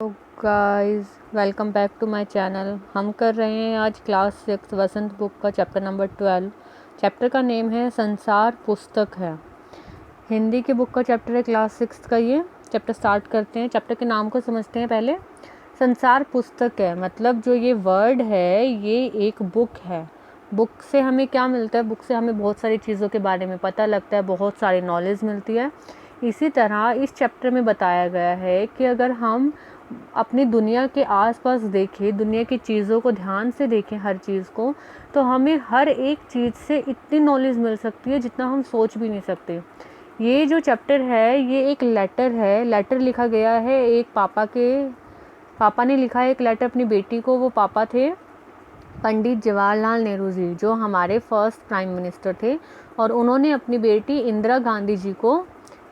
Guys, welcome back to my channel. हम कर रहे हैं आज क्लास 6 वसंत बुक का चैप्टर नंबर 12। चैप्टर का नेम है संसार पुस्तक है। हिंदी की बुक का चैप्टर है क्लास 6 का। ये चैप्टर स्टार्ट करते हैं। चैप्टर के नाम को समझते हैं पहले। संसार पुस्तक है मतलब जो ये वर्ड है ये एक बुक है। बुक से हमें क्या मिलता है? बुक से हमें बहुत सारी चीज़ों के बारे में पता लगता है, बहुत सारी नॉलेज मिलती है। इसी तरह इस चैप्टर में बताया गया है कि अगर हम अपनी दुनिया के आसपास देखें, दुनिया की चीज़ों को ध्यान से देखें, हर चीज़ को, तो हमें हर एक चीज़ से इतनी नॉलेज मिल सकती है जितना हम सोच भी नहीं सकते। ये जो चैप्टर है ये एक लेटर है। लेटर लिखा गया है एक पापा ने लिखा है एक लेटर अपनी बेटी को। वो पापा थे पंडित जवाहरलाल नेहरू जी, जो हमारे फर्स्ट प्राइम मिनिस्टर थे, और उन्होंने अपनी बेटी इंदिरा गांधी जी को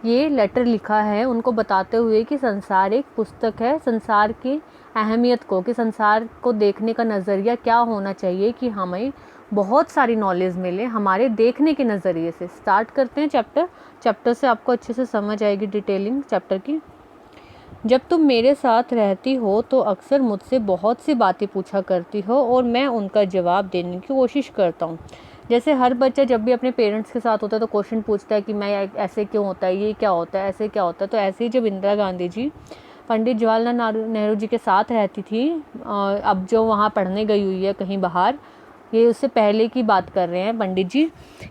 ये लेटर लिखा है, उनको बताते हुए कि संसार एक पुस्तक है। संसार की अहमियत को, कि संसार को देखने का नज़रिया क्या होना चाहिए कि हमें बहुत सारी नॉलेज मिले हमारे देखने के नज़रिए से। स्टार्ट करते हैं चैप्टर से आपको अच्छे से समझ आएगी डिटेलिंग चैप्टर की। जब तुम मेरे साथ रहती हो तो अक्सर मुझसे बहुत सी बातें पूछा करती हो और मैं उनका जवाब देने की कोशिश करता हूँ। जैसे हर बच्चा जब भी अपने पेरेंट्स के साथ होता है तो क्वेश्चन पूछता है कि मैं ऐसे क्यों होता है, ये क्या होता है, ऐसे क्या होता है। तो ऐसे ही जब इंदिरा गांधी जी पंडित जवाहरलाल नेहरू जी के साथ रहती थी, अब जो वहाँ पढ़ने गई हुई है कहीं बाहर, ये उससे पहले की बात कर रहे हैं पंडित जी,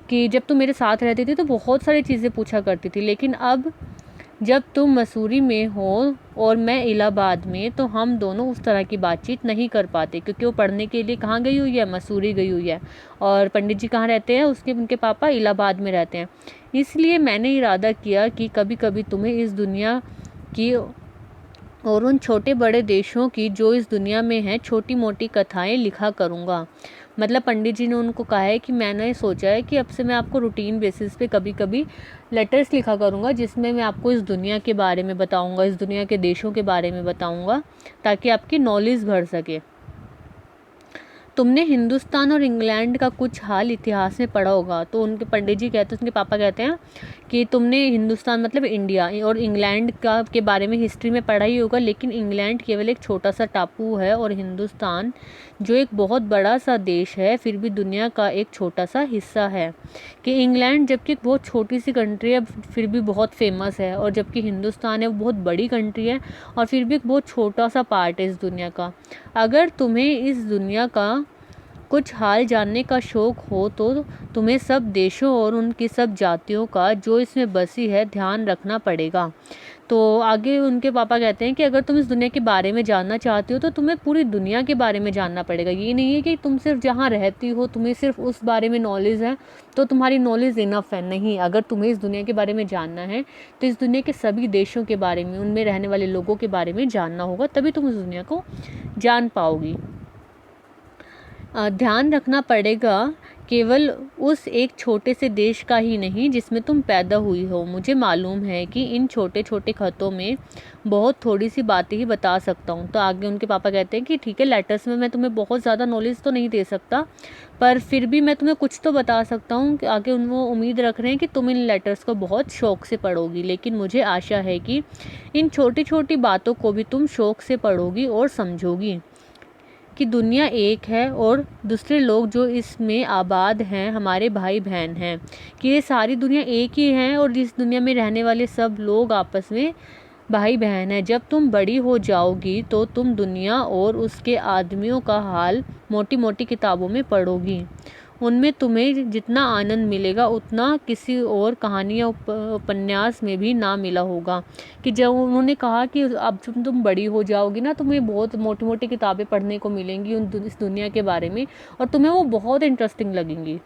कि जब तुम मेरे साथ रहती थी तो बहुत सारी चीज़ें पूछा करती थी, लेकिन अब जब तुम मसूरी में हो और मैं इलाहाबाद में, तो हम दोनों उस तरह की बातचीत नहीं कर पाते, क्योंकि वो पढ़ने के लिए कहाँ गई हुई है? मसूरी गई हुई है। और पंडित जी कहाँ रहते हैं? उनके पापा इलाहाबाद में रहते हैं। इसलिए मैंने इरादा किया कि कभी कभी तुम्हें इस दुनिया की और उन छोटे बड़े देशों की जो इस दुनिया में हैं छोटी मोटी कथाएं लिखा करूँगा। मतलब पंडित जी ने उनको कहा है कि मैंने सोचा है कि अब से मैं आपको रूटीन बेसिस पे कभी कभी लेटर्स लिखा करूँगा, जिसमें मैं आपको इस दुनिया के बारे में बताऊँगा, इस दुनिया के देशों के बारे में बताऊँगा, ताकि आपकी नॉलेज बढ़ सके। तुमने हिंदुस्तान और इंग्लैंड का कुछ हाल इतिहास में पढ़ा होगा। तो उनके पंडित जी कहते हैं, उनके पापा कहते हैं कि तुमने हिंदुस्तान मतलब इंडिया और इंग्लैंड का के बारे में हिस्ट्री में पढ़ा ही होगा, लेकिन इंग्लैंड केवल एक छोटा सा टापू है और हिंदुस्तान जो एक बहुत बड़ा सा देश है फिर भी दुनिया का एक छोटा सा हिस्सा है। कि इंग्लैंड जबकि एक बहुत छोटी सी कंट्री है फिर भी बहुत फेमस है, और जबकि हिंदुस्तान है वो बहुत बड़ी कंट्री है और फिर भी एक बहुत छोटा सा पार्ट है इस दुनिया का। अगर तुम्हें इस दुनिया का कुछ हाल जानने का शौक हो तो तुम्हें सब देशों और उनकी सब जातियों का जो इसमें बसी है ध्यान रखना पड़ेगा। तो आगे उनके पापा कहते हैं कि अगर तुम इस दुनिया के बारे में जानना चाहती हो तो तुम्हें पूरी दुनिया के बारे में जानना पड़ेगा। ये नहीं है कि तुम सिर्फ जहाँ रहती हो तुम्हें सिर्फ उस बारे में नॉलेज है तो तुम्हारी नॉलेज इनफ है। नहीं, अगर तुम्हें इस दुनिया के बारे में जानना है तो इस दुनिया के सभी देशों के बारे में, उनमें रहने वाले लोगों के बारे में जानना होगा, तभी तुम इस दुनिया को जान पाओगी। ध्यान रखना पड़ेगा केवल उस एक छोटे से देश का ही नहीं जिसमें तुम पैदा हुई हो। मुझे मालूम है कि इन छोटे छोटे खतों में बहुत थोड़ी सी बातें ही बता सकता हूँ। तो आगे उनके पापा कहते हैं कि ठीक है, लेटर्स में मैं तुम्हें बहुत ज़्यादा नॉलेज तो नहीं दे सकता, पर फिर भी मैं तुम्हें कुछ तो बता सकता हूँ। कि आगे वो उम्मीद रख रहे हैं कि तुम इन लेटर्स को बहुत शौक से पढ़ोगी, लेकिन मुझे आशा है कि इन छोटी छोटी बातों को भी तुम शौक से पढ़ोगी और समझोगी कि दुनिया एक है और दूसरे लोग जो इसमें आबाद हैं हमारे भाई बहन हैं, कि ये सारी दुनिया एक ही है और इस दुनिया में रहने वाले सब लोग आपस में भाई बहन हैं। जब तुम बड़ी हो जाओगी तो तुम दुनिया और उसके आदमियों का हाल मोटी मोटी किताबों में पढ़ोगी। उनमें तुम्हें जितना आनंद मिलेगा उतना किसी और कहानी या उपन्यास में भी ना मिला होगा। कि जब उन्होंने कहा कि अब जब तुम बड़ी हो जाओगी ना तुम्हें बहुत मोटी मोटी किताबें पढ़ने को मिलेंगी इस दुनिया के बारे में, और तुम्हें वो बहुत इंटरेस्टिंग लगेंगी।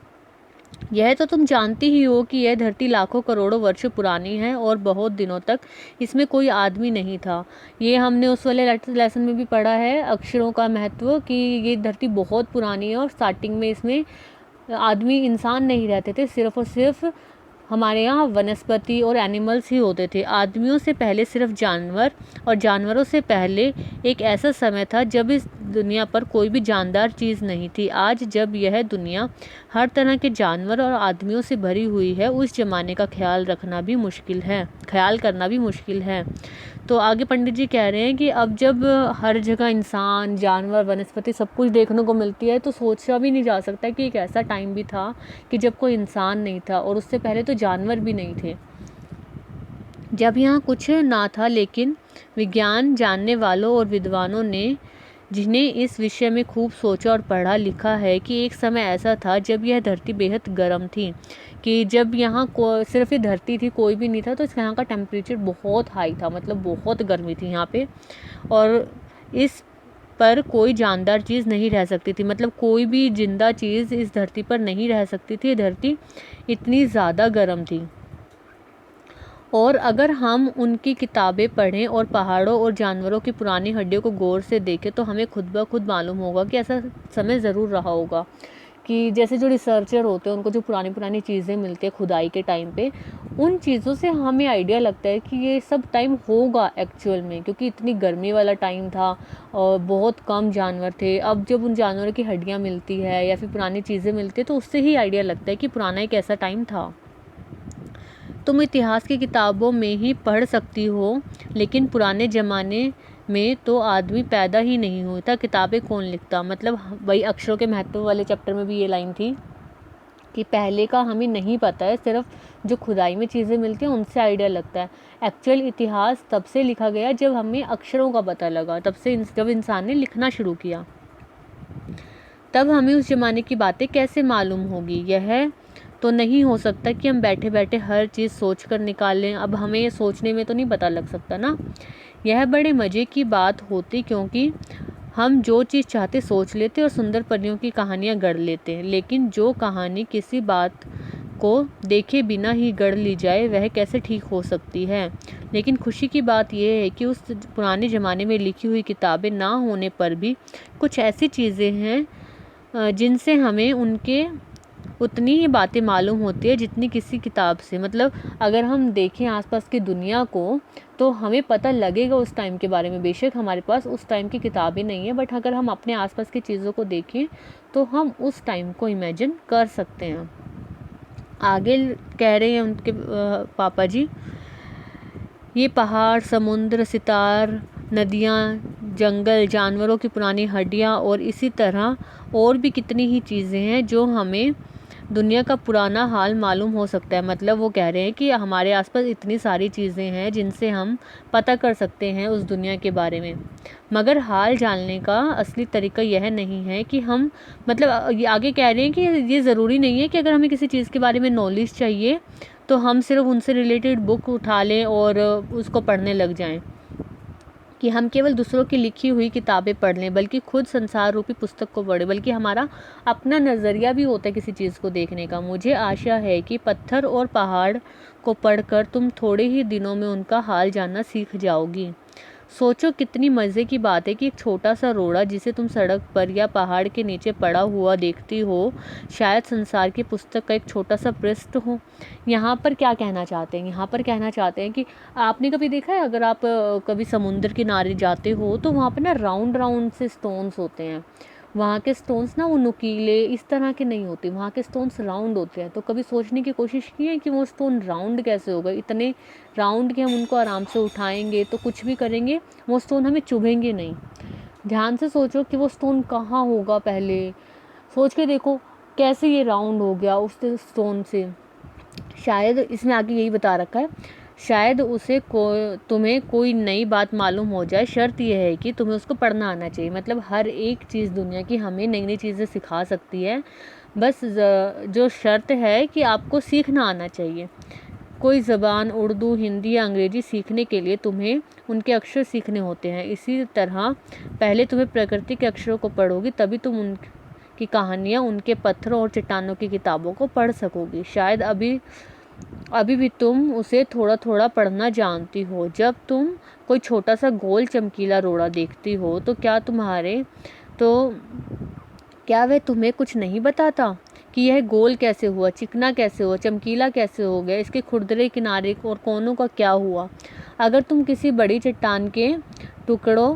यह तो तुम जानती ही हो कि यह धरती लाखों करोड़ों वर्ष पुरानी है और बहुत दिनों तक इसमें कोई आदमी नहीं था। ये हमने उस वाले लेसन में भी पढ़ा है, अक्षरों का महत्व, कि ये धरती बहुत पुरानी है और स्टार्टिंग में इसमें आदमी इंसान नहीं रहते थे, सिर्फ और सिर्फ हमारे यहाँ वनस्पति और एनिमल्स ही होते थे। आदमियों से पहले सिर्फ जानवर, और जानवरों से पहले एक ऐसा समय था जब इस दुनिया पर कोई भी जानदार चीज़ नहीं थी। आज जब यह दुनिया हर तरह के जानवर और आदमियों से भरी हुई है, उस ज़माने का ख्याल करना भी मुश्किल है। तो आगे पंडित जी कह रहे हैं कि अब जब हर जगह इंसान, जानवर, वनस्पति सब कुछ देखने को मिलती है, तो सोचा भी नहीं जा सकता कि एक ऐसा टाइम भी था कि जब कोई इंसान नहीं था और उससे पहले तो जानवर भी नहीं थे, जब यहाँ कुछ ना था। लेकिन विज्ञान जानने वालों और विद्वानों ने, जिन्हें इस विषय में खूब सोचा और पढ़ा लिखा है, कि एक समय ऐसा था जब यह धरती बेहद गर्म थी, कि जब यहाँ सिर्फ ये धरती थी, कोई भी नहीं था, तो यहाँ का टेम्परेचर बहुत हाई था, मतलब बहुत गर्मी थी यहाँ पे, और इस पर कोई जानदार चीज़ नहीं रह सकती थी, मतलब कोई भी जिंदा चीज़ इस धरती पर नहीं रह सकती थी। धरती इतनी ज़्यादा गर्म थी। और अगर हम उनकी किताबें पढ़ें और पहाड़ों और जानवरों की पुरानी हड्डियों को गौर से देखें, तो हमें खुद ब खुद मालूम होगा कि ऐसा समय ज़रूर रहा होगा कि जैसे जो रिसर्चर होते हैं, उनको जो पुरानी चीज़ें मिलती है खुदाई के टाइम पे, उन चीज़ों से हमें आइडिया लगता है कि ये सब टाइम होगा एक्चुअल में, क्योंकि इतनी गर्मी वाला टाइम था और बहुत कम जानवर थे। अब जब उन जानवरों की हड्डियाँ मिलती है या फिर पुरानी चीज़ें मिलती है, तो उससे ही आइडिया लगता है कि पुराना एक ऐसा टाइम था। तुम इतिहास की किताबों में ही पढ़ सकती हो, लेकिन पुराने ज़माने में तो आदमी पैदा ही नहीं हुआ था, किताबें कौन लिखता। मतलब वही अक्षरों के महत्व वाले चैप्टर में भी ये लाइन थी कि पहले का हमें नहीं पता है, सिर्फ जो खुदाई में चीज़ें मिलती हैं उनसे आइडिया लगता है। एक्चुअल इतिहास तब से लिखा गया जब हमें अक्षरों का पता लगा, तब से जब इंसान ने लिखना शुरू किया, तब हमें उस ज़माने की बातें कैसे मालूम होगी। यह तो नहीं हो सकता कि हम बैठे बैठे हर चीज़ सोच कर निकालें। अब हमें ये सोचने में तो नहीं पता लग सकता ना। यह बड़े मज़े की बात होती, क्योंकि हम जो चीज़ चाहते सोच लेते और सुंदर परियों की कहानियाँ गढ़ लेते हैं, लेकिन जो कहानी किसी बात को देखे बिना ही गढ़ ली जाए, वह कैसे ठीक हो सकती है। लेकिन खुशी की बात यह है कि उस पुराने ज़माने में लिखी हुई किताबें ना होने पर भी कुछ ऐसी चीज़ें हैं जिनसे हमें उनके उतनी ही बातें मालूम होती है जितनी किसी किताब से। मतलब अगर हम देखें आसपास की दुनिया को, तो हमें पता लगेगा उस टाइम के बारे में। बेशक हमारे पास उस टाइम की किताबें नहीं है, बट अगर हम अपने आसपास की चीज़ों को देखें तो हम उस टाइम को इमेजिन कर सकते हैं। आगे कह रहे हैं उनके पापा जी, ये पहाड़, समुद्र, सितार, नदियाँ, जंगल, जानवरों की पुरानी हड्डियाँ और इसी तरह और भी कितनी ही चीज़ें हैं जो हमें दुनिया का पुराना हाल मालूम हो सकता है। मतलब वो कह रहे हैं कि हमारे आसपास इतनी सारी चीज़ें हैं जिनसे हम पता कर सकते हैं उस दुनिया के बारे में। मगर हाल जानने का असली तरीका यह नहीं है कि हम, मतलब ये आगे कह रहे हैं कि ये ज़रूरी नहीं है कि अगर हमें किसी चीज़ के बारे में नॉलेज चाहिए तो हम सिर्फ उनसे रिलेटेड बुक उठा लें और उसको पढ़ने लग जाएं, कि हम केवल दूसरों की लिखी हुई किताबें पढ़ लें, बल्कि खुद संसार रूपी पुस्तक को पढ़ें। बल्कि हमारा अपना नज़रिया भी होता है किसी चीज़ को देखने का। मुझे आशा है कि पत्थर और पहाड़ को पढ़कर तुम थोड़े ही दिनों में उनका हाल जानना सीख जाओगी। सोचो कितनी मज़े की बात है कि एक छोटा सा रोड़ा जिसे तुम सड़क पर या पहाड़ के नीचे पड़ा हुआ देखती हो, शायद संसार की पुस्तक का एक छोटा सा पृष्ठ हो। यहाँ पर क्या कहना चाहते हैं? यहाँ पर कहना चाहते हैं कि आपने कभी देखा है, अगर आप कभी समुद्र किनारे जाते हो तो वहाँ पर ना राउंड राउंड से स्टोन्स होते हैं। वहाँ के स्टोन्स ना वो नुकीले इस तरह के नहीं होते, वहाँ के स्टोन्स राउंड होते हैं। तो कभी सोचने की कोशिश की है कि वो स्टोन राउंड कैसे हो गए? इतने राउंड के हम उनको आराम से उठाएंगे तो कुछ भी करेंगे वो स्टोन हमें चुभेंगे नहीं। ध्यान से सोचो कि वो स्टोन कहाँ होगा, पहले सोच के देखो कैसे ये राउंड हो गया उस स्टोन से। शायद इसमें आगे यही बता रखा है, शायद उसे तुम्हें कोई नई बात मालूम हो जाए। शर्त यह है कि तुम्हें उसको पढ़ना आना चाहिए। मतलब हर एक चीज़ दुनिया की हमें नई नई चीज़ें सिखा सकती है, बस जो शर्त है कि आपको सीखना आना चाहिए। कोई ज़बान, उर्दू, हिंदी या अंग्रेज़ी सीखने के लिए तुम्हें उनके अक्षर सीखने होते हैं। इसी तरह पहले तुम्हें प्रकृति के अक्षरों को पढ़ोगी, तभी तुम उनकी कहानियाँ, उनके पत्थरों और चट्टानों की किताबों को पढ़ सकोगी। शायद अभी भी तुम उसे थोड़ा थोड़ा पढ़ना जानती हो। जब तुम कोई छोटा सा गोल चमकीला रोड़ा देखती हो तो क्या वह तुम्हें कुछ नहीं बताता कि यह गोल कैसे हुआ, चिकना कैसे हुआ, चमकीला कैसे हो गया, इसके खुरदरे किनारे और कोनों का क्या हुआ। अगर तुम किसी बड़ी चट्टान के टुकड़ों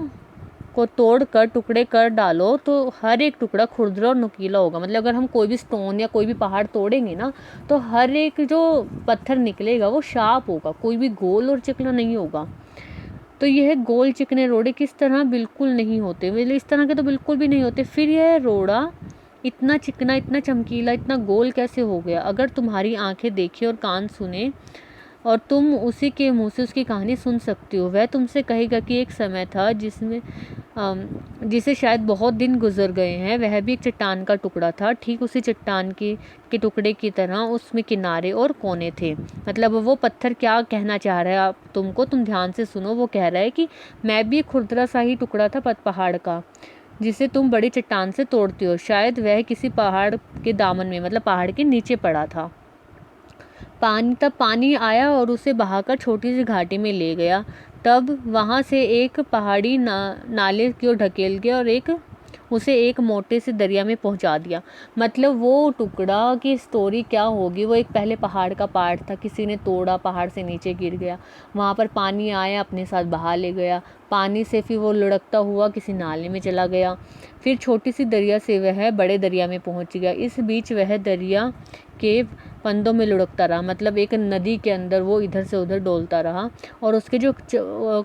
को तोड़ कर टुकड़े कर डालो तो हर एक टुकड़ा खुरदरा और नुकीला होगा। मतलब अगर हम कोई भी स्टोन या कोई भी पहाड़ तोड़ेंगे ना तो हर एक जो पत्थर निकलेगा वो शार्प होगा, कोई भी गोल और चिकना नहीं होगा। तो यह गोल चिकने रोड़े किस तरह बिल्कुल नहीं होते, मतलब इस तरह के तो बिल्कुल भी नहीं होते। फिर यह रोड़ा इतना चिकना, इतना चमकीला, इतना गोल कैसे हो गया? अगर तुम्हारी आंखें देखे और कान सुने और तुम उसी के मुंह से उसकी कहानी सुन सकती हो, वह तुमसे कहेगा कि एक समय था जिसमें जिसे शायद बहुत दिन गुजर गए हैं, वह भी एक चट्टान का टुकड़ा था। ठीक उसी चट्टान के टुकड़े की तरह उसमें किनारे और कोने थे। मतलब वो पत्थर क्या कहना चाह रहा है आप तुमको, तुम ध्यान से सुनो। वो कह रहा है कि मैं भी एक खुरदरा सा ही टुकड़ा था पहाड़ का, जिसे तुम बड़ी चट्टान से तोड़ते हो। शायद वह किसी पहाड़ के दामन में, मतलब पहाड़ के नीचे पड़ा था। तब पानी आया और उसे बहाकर छोटी सी घाटी में ले गया। तब वहाँ से एक पहाड़ी नाले की ओर ढकेल गया और उसे एक मोटे से दरिया में पहुंचा दिया। मतलब वो टुकड़ा की स्टोरी क्या होगी, वो एक पहले पहाड़ का पार्ट था, किसी ने तोड़ा, पहाड़ से नीचे गिर गया, वहाँ पर पानी आया, अपने साथ बहा ले गया। पानी से फिर वो लुढ़कता हुआ किसी नाले में चला गया। फिर छोटी सी दरिया से वह बड़े दरिया में पहुँच गया। इस बीच वह दरिया के फंदों में लुढ़कता रहा, मतलब एक नदी के अंदर वो इधर से उधर डोलता रहा और उसके जो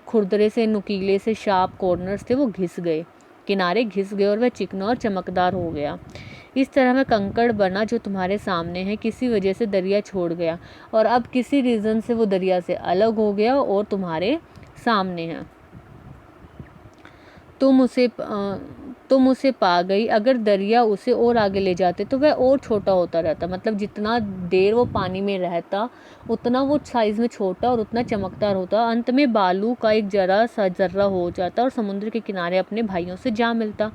खुरदरे से नुकीले से शार्प कॉर्नर्स थे वो घिस गए, किनारे घिस गए और वह चिकना और चमकदार हो गया। इस तरह वह कंकड़ बना जो तुम्हारे सामने है। किसी वजह से दरिया छोड़ गया और अब किसी रीज़न से वो दरिया से अलग हो गया और तुम्हारे सामने है। तुम उसे पा गई। अगर दरिया उसे और आगे ले जाते तो वह और छोटा होता रहता, मतलब जितना देर वो पानी में रहता उतना वो साइज़ में छोटा और उतना चमकदार होता। अंत में बालू का एक जरा सा जर्रा हो जाता और समुद्र के किनारे अपने भाइयों से जा मिलता।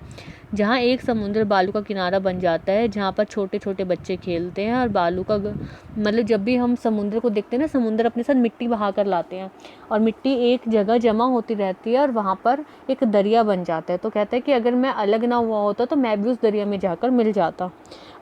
जहाँ एक समुद्र बालू का किनारा बन जाता है, जहाँ पर छोटे छोटे बच्चे खेलते हैं और बालू का मतलब जब भी हम समुद्र को देखते हैं ना, समुद्र अपने साथ मिट्टी बहा कर लाते हैं और मिट्टी एक जगह जमा होती रहती है और वहाँ पर एक दरिया बन जाता है। तो कहता है कि अगर मैं अलग ना हुआ होता तो मैं भी उस दरिया में जाकर मिल जाता।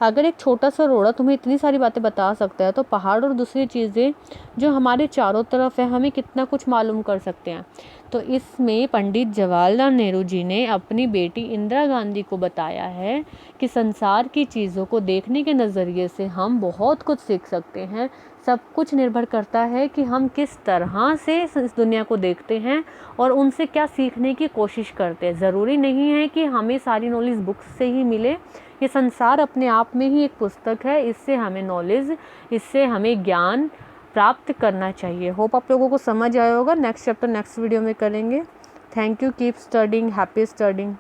अगर एक छोटा सा रोड़ा तुम्हें इतनी सारी बातें बता सकता है तो पहाड़ और दूसरी चीज़ें जो हमारे चारों तरफ है हमें कितना कुछ मालूम कर सकते हैं। तो इसमें पंडित जवाहरलाल नेहरू जी ने अपनी बेटी इंदिरा गांधी को बताया है कि संसार की चीज़ों को देखने के नज़रिए से हम बहुत कुछ सीख सकते हैं। सब कुछ निर्भर करता है कि हम किस तरह से इस दुनिया को देखते हैं और उनसे क्या सीखने की कोशिश करते हैं। ज़रूरी नहीं है कि हमें सारी नॉलेज बुक्स से ही मिले। ये संसार अपने आप में ही एक पुस्तक है, इससे हमें नॉलेज, इससे हमें ज्ञान प्राप्त करना चाहिए। होप आप लोगों को समझ आया होगा। नेक्स्ट चैप्टर नेक्स्ट वीडियो में करेंगे। Thank you, keep studying, happy studying.